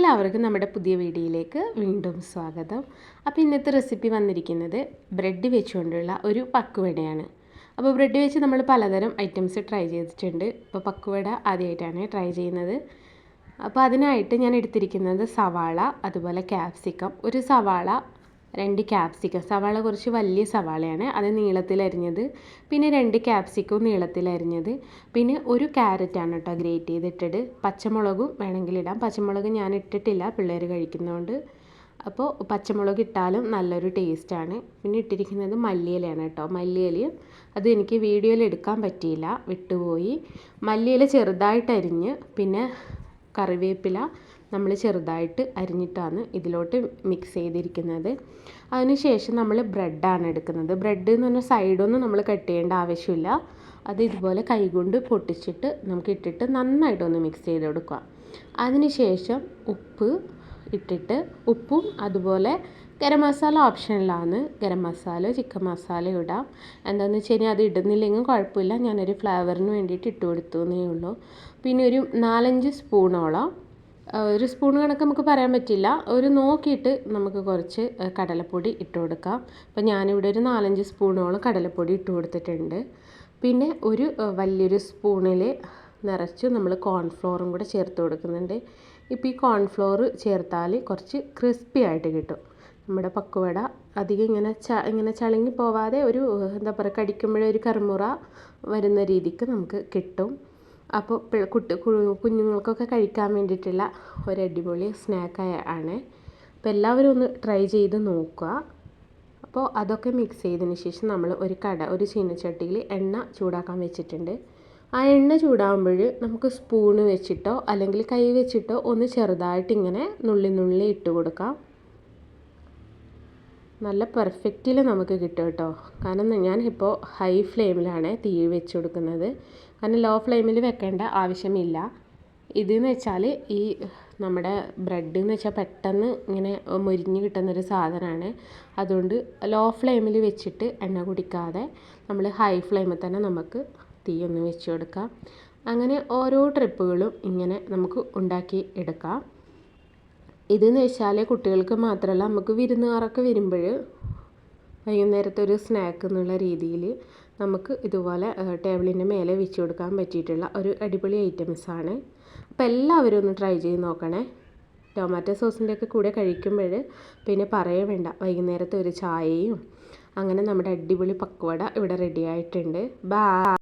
എല്ലാവർക്കും നമ്മുടെ പുതിയ വീഡിയോയിലേക്ക് വീണ്ടും സ്വാഗതം. അപ്പോൾ ഇന്നത്തെ റെസിപ്പി വന്നിരിക്കുന്നത് ബ്രെഡ് വെച്ചുകൊണ്ടുള്ള ഒരു പക്കുവടയാണ്. അപ്പോൾ ബ്രെഡ് വെച്ച് നമ്മൾ പലതരം ഐറ്റംസ് ട്രൈ ചെയ്തിട്ടുണ്ട്. അപ്പോൾ പക്കുവട ആദ്യമായിട്ടാണ് ട്രൈ ചെയ്യുന്നത്. അപ്പോൾ അതിനായിട്ട് ഞാൻ എടുത്തിരിക്കുന്നത് സവാള, അതുപോലെ ക്യാപ്സിക്കം, ഒരു സവാള, 2 ക്യാപ്സിക്കം. സവാള കുറച്ച് വലിയ സവാളയാണ്, അത് നീളത്തിലരിഞ്ഞത്. പിന്നെ 2 ക്യാപ്സിക്കവും നീളത്തിലരിഞ്ഞത്. പിന്നെ ഒരു ക്യാരറ്റാണ് കേട്ടോ ഗ്രേറ്റ് ചെയ്തിട്ടത്. പച്ചമുളകും വേണമെങ്കിൽ ഇടാം. പച്ചമുളക് ഞാൻ ഇട്ടിട്ടില്ല, പിള്ളേർ കഴിക്കുന്നതുകൊണ്ട്. അപ്പോൾ പച്ചമുളക് ഇട്ടാലും നല്ലൊരു ടേസ്റ്റാണ്. പിന്നെ ഇട്ടിരിക്കുന്നത് മല്ലിയിലയാണ് കേട്ടോ. മല്ലിയിലയും അത് എനിക്ക് വീഡിയോയിൽ എടുക്കാൻ പറ്റിയില്ല, വിട്ടുപോയി. മല്ലിയില ചെറുതായിട്ട് അരിഞ്ഞ്, പിന്നെ കറിവേപ്പില നമ്മൾ ചെറുതായിട്ട് അരിഞ്ഞിട്ടാണ് ഇതിലോട്ട് മിക്സ് ചെയ്തിരിക്കുന്നത്. അതിനുശേഷം നമ്മൾ ബ്രെഡാണ് എടുക്കുന്നത്. ബ്രെഡ് എന്ന് പറഞ്ഞാൽ സൈഡൊന്നും നമ്മൾ കട്ട് ചെയ്യേണ്ട ആവശ്യമില്ല. അത് ഇതുപോലെ കൈകൊണ്ട് പൊട്ടിച്ചിട്ട് നമുക്ക് ഇട്ടിട്ട് നന്നായിട്ടൊന്ന് മിക്സ് ചെയ്ത് കൊടുക്കുക. അതിനുശേഷം ഉപ്പ് ഇട്ടിട്ട്, ഉപ്പും അതുപോലെ ഗരം മസാല ഓപ്ഷനിലാണ്. ഗരം മസാല, ചിക്കൻ മസാല ഇടാം. എന്താണെന്ന് വെച്ച് കഴിഞ്ഞാൽ അത് ഇടുന്നില്ലെങ്കിൽ കുഴപ്പമില്ല, ഞാനൊരു ഫ്ലേവറിന് വേണ്ടിയിട്ട് ഇട്ട് കൊടുത്തു എന്നേ ഉള്ളൂ. പിന്നെ ഒരു 4-5 സ്പൂണോളം, ഒരു സ്പൂൺ കണക്ക് നമുക്ക് പറയാൻ പറ്റില്ല, ഒരു നോക്കിയിട്ട് നമുക്ക് കുറച്ച് കടലപ്പൊടി ഇട്ട് കൊടുക്കാം. അപ്പോൾ ഞാനിവിടെ ഒരു 4-5 സ്പൂണോളം കടലപ്പൊടി ഇട്ട് കൊടുത്തിട്ടുണ്ട്. പിന്നെ ഒരു വലിയൊരു സ്പൂണിൽ നിറച്ച് നമ്മൾ കോൺഫ്ലോറും കൂടെ ചേർത്ത് കൊടുക്കുന്നുണ്ട്. ഇപ്പോൾ ഈ കോൺഫ്ലോർ ചേർത്താൽ കുറച്ച് ക്രിസ്പി ആയിട്ട് കിട്ടും. നമ്മുടെ പക്കുവട അധികം ഇങ്ങനെ ചളുങ്ങി പോവാതെ ഒരു എന്താ പറയുക, കടിക്കുമ്പോഴേ ഒരു കറുമുറ വരുന്ന രീതിക്ക് നമുക്ക് കിട്ടും. അപ്പോൾ കുഞ്ഞുങ്ങൾക്കൊക്കെ കഴിക്കാൻ വേണ്ടിയിട്ടുള്ള ഒരു അടിപൊളി സ്നാക്ക് ആണ്. അപ്പോൾ എല്ലാവരും ഒന്ന് ട്രൈ ചെയ്ത് നോക്കുക. അപ്പോൾ അതൊക്കെ മിക്സ് ചെയ്തതിന് ശേഷം നമ്മൾ ഒരു ചീനച്ചട്ടിയിൽ എണ്ണ ചൂടാക്കാൻ വെച്ചിട്ടുണ്ട്. ആ എണ്ണ ചൂടാകുമ്പോൾ നമുക്ക് സ്പൂണ് വെച്ചിട്ടോ അല്ലെങ്കിൽ കൈ വെച്ചിട്ടോ ഒന്ന് ചെറുതായിട്ട് ഇങ്ങനെ നുള്ളി ഇട്ട് കൊടുക്കാം. നല്ല പെർഫെക്റ്റിൽ നമുക്ക് കിട്ടും കേട്ടോ. കാരണം ഞാനിപ്പോൾ ഹൈ ഫ്ലെയിമിലാണ് തീ വെച്ച് കൊടുക്കുന്നത്. കാരണം ലോ ഫ്ലെയിമിൽ വെക്കേണ്ട ആവശ്യമില്ല. ഇതെന്ന് വെച്ചാൽ ഈ നമ്മുടെ ബ്രെഡ് എന്ന് വെച്ചാൽ പെട്ടെന്ന് ഇങ്ങനെ മൊരിഞ്ഞ് കിട്ടുന്നൊരു സാധനമാണ്. അതുകൊണ്ട് ലോ ഫ്ലെയിമിൽ വെച്ചിട്ട് എണ്ണ കുടിക്കാതെ നമ്മൾ ഹൈ ഫ്ലെയിമിൽ തന്നെ നമുക്ക് തീ ഒന്ന് വെച്ച് കൊടുക്കാം. അങ്ങനെ ഓരോ ട്രിപ്പുകളും ഇങ്ങനെ നമുക്ക് ഉണ്ടാക്കി എടുക്കാം. ഇതെന്ന് വെച്ചാൽ കുട്ടികൾക്ക് മാത്രമല്ല, നമുക്ക് വിരുന്നുകാരൊക്കെ വരുമ്പോൾ വൈകുന്നേരത്തെ ഒരു സ്നാക്ക് എന്നുള്ള രീതിയിൽ നമുക്ക് ഇതുപോലെ ടേബിളിൻ്റെ മേലെ വെച്ച് കൊടുക്കാൻ പറ്റിയിട്ടുള്ള ഒരു അടിപൊളി ഐറ്റംസാണ്. അപ്പോൾ എല്ലാവരും ഒന്ന് ട്രൈ ചെയ്ത് നോക്കണേ. ടൊമാറ്റോ സോസിൻ്റെയൊക്കെ കൂടെ കഴിക്കുമ്പോൾ പിന്നെ പറയേ വേണ്ട, വൈകുന്നേരത്തെ ഒരു ചായയും. അങ്ങനെ നമ്മുടെ അടിപൊളി പക്കുവട ഇവിടെ റെഡി ആയിട്ടുണ്ട്. ബൈ.